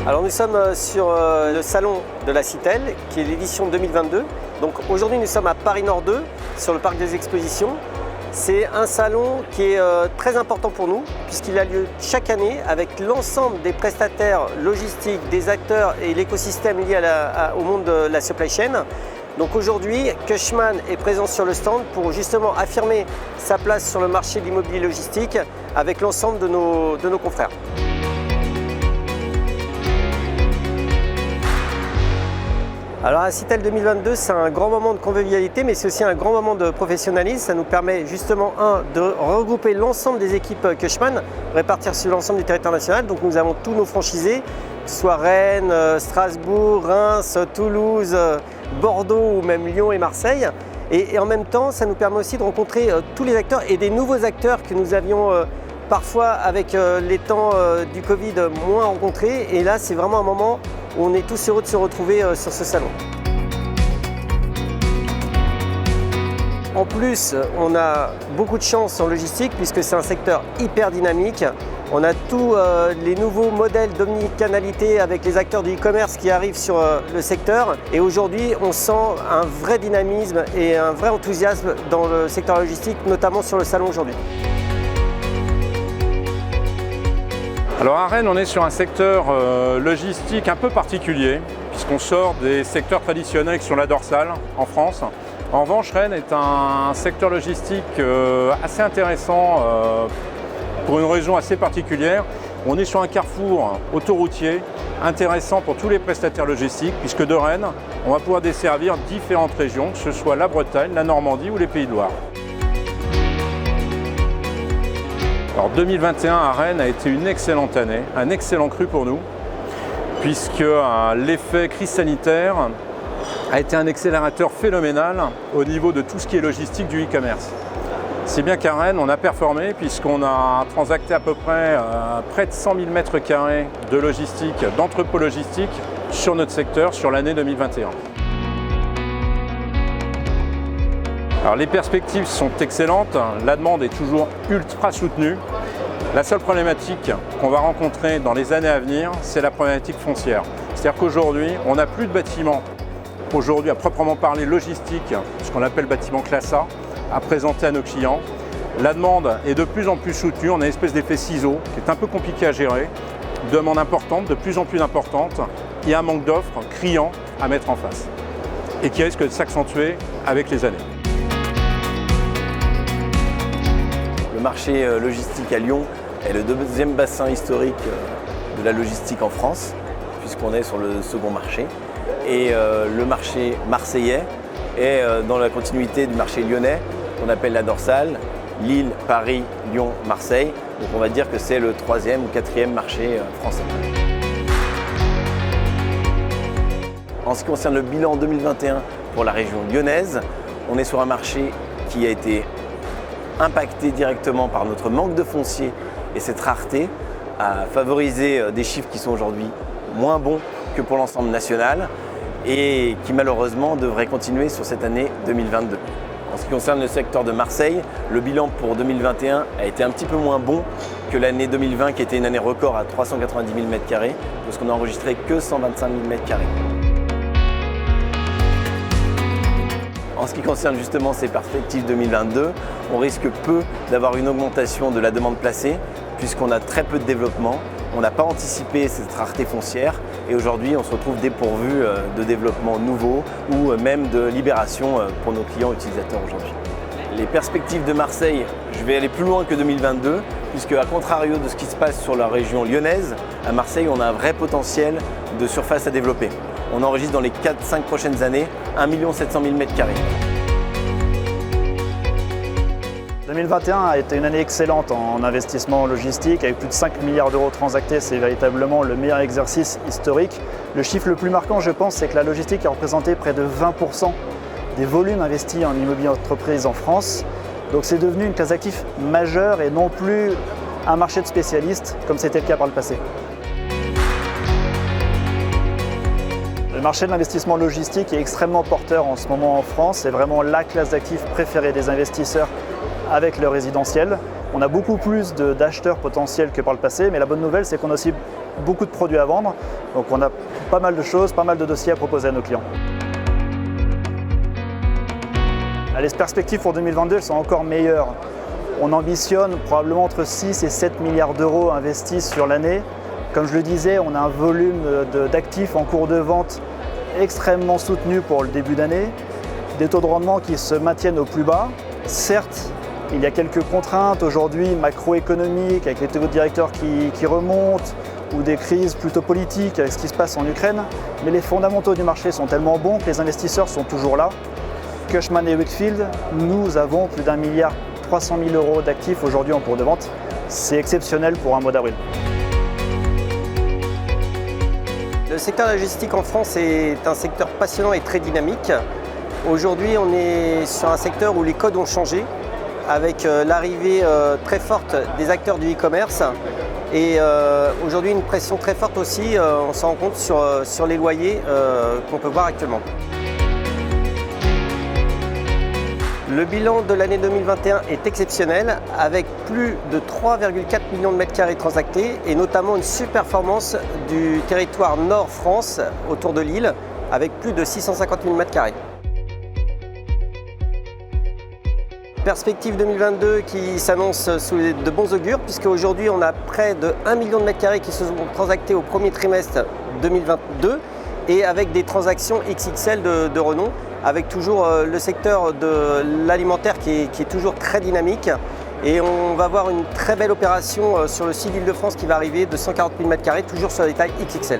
Alors nous sommes sur le salon de la Citel, qui est l'édition 2022. Donc aujourd'hui nous sommes à Paris Nord 2, sur le parc des expositions. C'est un salon qui est très important pour nous, puisqu'il a lieu chaque année avec l'ensemble des prestataires logistiques, des acteurs et l'écosystème lié au monde de la supply chain. Donc aujourd'hui, Cushman est présent sur le stand pour justement affirmer sa place sur le marché de l'immobilier logistique avec l'ensemble de nos confrères. Alors la Citel 2022, c'est un grand moment de convivialité, mais c'est aussi un grand moment de professionnalisme. Ça nous permet justement, de regrouper l'ensemble des équipes Cushman, répartir sur l'ensemble du territoire national. Donc nous avons tous nos franchisés, que ce soit Rennes, Strasbourg, Reims, Toulouse, Bordeaux ou même Lyon et Marseille. Et en même temps, ça nous permet aussi de rencontrer tous les acteurs et des nouveaux acteurs que nous avions parfois avec les temps du Covid moins rencontrés. Et là, c'est vraiment un moment où on est tous heureux de se retrouver sur ce salon. En plus, on a beaucoup de chance en logistique puisque c'est un secteur hyper dynamique. On a tous les nouveaux modèles d'omnicanalité avec les acteurs du e-commerce qui arrivent sur le secteur. Et aujourd'hui, on sent un vrai dynamisme et un vrai enthousiasme dans le secteur logistique, notamment sur le salon aujourd'hui. Alors à Rennes, on est sur un secteur logistique un peu particulier, puisqu'on sort des secteurs traditionnels qui sont la dorsale en France. En revanche, Rennes est un secteur logistique assez intéressant pour une raison assez particulière. On est sur un carrefour autoroutier intéressant pour tous les prestataires logistiques, puisque de Rennes, on va pouvoir desservir différentes régions, que ce soit la Bretagne, la Normandie ou les Pays de Loire. Alors 2021 à Rennes a été une excellente année, un excellent cru pour nous, puisque l'effet crise sanitaire a été un accélérateur phénoménal au niveau de tout ce qui est logistique du e-commerce. C'est bien qu'à Rennes, on a performé puisqu'on a transacté à peu près de 100 000 mètres carrés de logistique, d'entrepôts logistiques sur notre secteur sur l'année 2021. Alors les perspectives sont excellentes, la demande est toujours ultra soutenue. La seule problématique qu'on va rencontrer dans les années à venir, c'est la problématique foncière. C'est-à-dire qu'aujourd'hui, on n'a plus de bâtiments, aujourd'hui à proprement parler logistique, ce qu'on appelle bâtiment classe A, à présenter à nos clients. La demande est de plus en plus soutenue, on a une espèce d'effet ciseau qui est un peu compliqué à gérer, demande importante, de plus en plus importante, et un manque d'offres criant à mettre en face, et qui risque de s'accentuer avec les années. Le marché logistique à Lyon est le deuxième bassin historique de la logistique en France, puisqu'on est sur le second marché. Et le marché marseillais est dans la continuité du marché lyonnais, qu'on appelle la dorsale, Lille, Paris, Lyon, Marseille. Donc on va dire que c'est le troisième ou quatrième marché français. En ce qui concerne le bilan 2021 pour la région lyonnaise, on est sur un marché qui a été impacté directement par notre manque de foncier et cette rareté a favorisé des chiffres qui sont aujourd'hui moins bons que pour l'ensemble national et qui malheureusement devraient continuer sur cette année 2022. En ce qui concerne le secteur de Marseille, le bilan pour 2021 a été un petit peu moins bon que l'année 2020 qui était une année record à 390 000 m², parce qu'on n'a enregistré que 125 000 m². En ce qui concerne justement ces perspectives 2022, on risque peu d'avoir une augmentation de la demande placée puisqu'on a très peu de développement, on n'a pas anticipé cette rareté foncière et aujourd'hui on se retrouve dépourvu de développement nouveau ou même de libération pour nos clients utilisateurs aujourd'hui. Les perspectives de Marseille, je vais aller plus loin que 2022 puisque à contrario de ce qui se passe sur la région lyonnaise, à Marseille on a un vrai potentiel de surface à développer. On enregistre dans les 4-5 prochaines années 1 700 000 m². 2021 a été une année excellente en investissement logistique, avec plus de 5 milliards d'euros transactés, c'est véritablement le meilleur exercice historique. Le chiffre le plus marquant, je pense, c'est que la logistique a représenté près de 20% des volumes investis en immobilier d'entreprise en France. Donc c'est devenu une classe d'actifs majeure et non plus un marché de spécialistes, comme c'était le cas par le passé. Le marché de l'investissement logistique est extrêmement porteur en ce moment en France. C'est vraiment la classe d'actifs préférée des investisseurs avec le résidentiel. On a beaucoup plus d'acheteurs potentiels que par le passé, mais la bonne nouvelle, c'est qu'on a aussi beaucoup de produits à vendre. Donc on a pas mal de choses, pas mal de dossiers à proposer à nos clients. Les perspectives pour 2022 sont encore meilleures. On ambitionne probablement entre 6 et 7 milliards d'euros investis sur l'année. Comme je le disais, on a un volume d'actifs en cours de vente extrêmement soutenu pour le début d'année, des taux de rendement qui se maintiennent au plus bas. Certes, il y a quelques contraintes aujourd'hui macroéconomiques avec les taux directeurs qui remontent ou des crises plutôt politiques avec ce qui se passe en Ukraine, mais les fondamentaux du marché sont tellement bons que les investisseurs sont toujours là. Cushman & Wakefield, nous avons plus d'1,3 milliard d'actifs aujourd'hui en cours de vente. C'est exceptionnel pour un mois d'avril. Le secteur de la logistique en France est un secteur passionnant et très dynamique. Aujourd'hui, on est sur un secteur où les codes ont changé, avec l'arrivée très forte des acteurs du e-commerce et aujourd'hui une pression très forte aussi, on s'en rend compte sur les loyers qu'on peut voir actuellement. Le bilan de l'année 2021 est exceptionnel, avec plus de 3,4 millions de mètres carrés transactés et notamment une surperformance du territoire Nord-France autour de Lille, avec plus de 650 000 mètres carrés. Perspective 2022 qui s'annonce sous de bons augures, puisque aujourd'hui on a près de 1 million de mètres carrés qui se sont transactés au premier trimestre 2022 et avec des transactions XXL de renom, avec toujours le secteur de l'alimentaire qui est toujours très dynamique. Et on va voir une très belle opération sur le site d'Île-de-France qui va arriver de 140 000 mètres carrés, toujours sur des tailles XXL.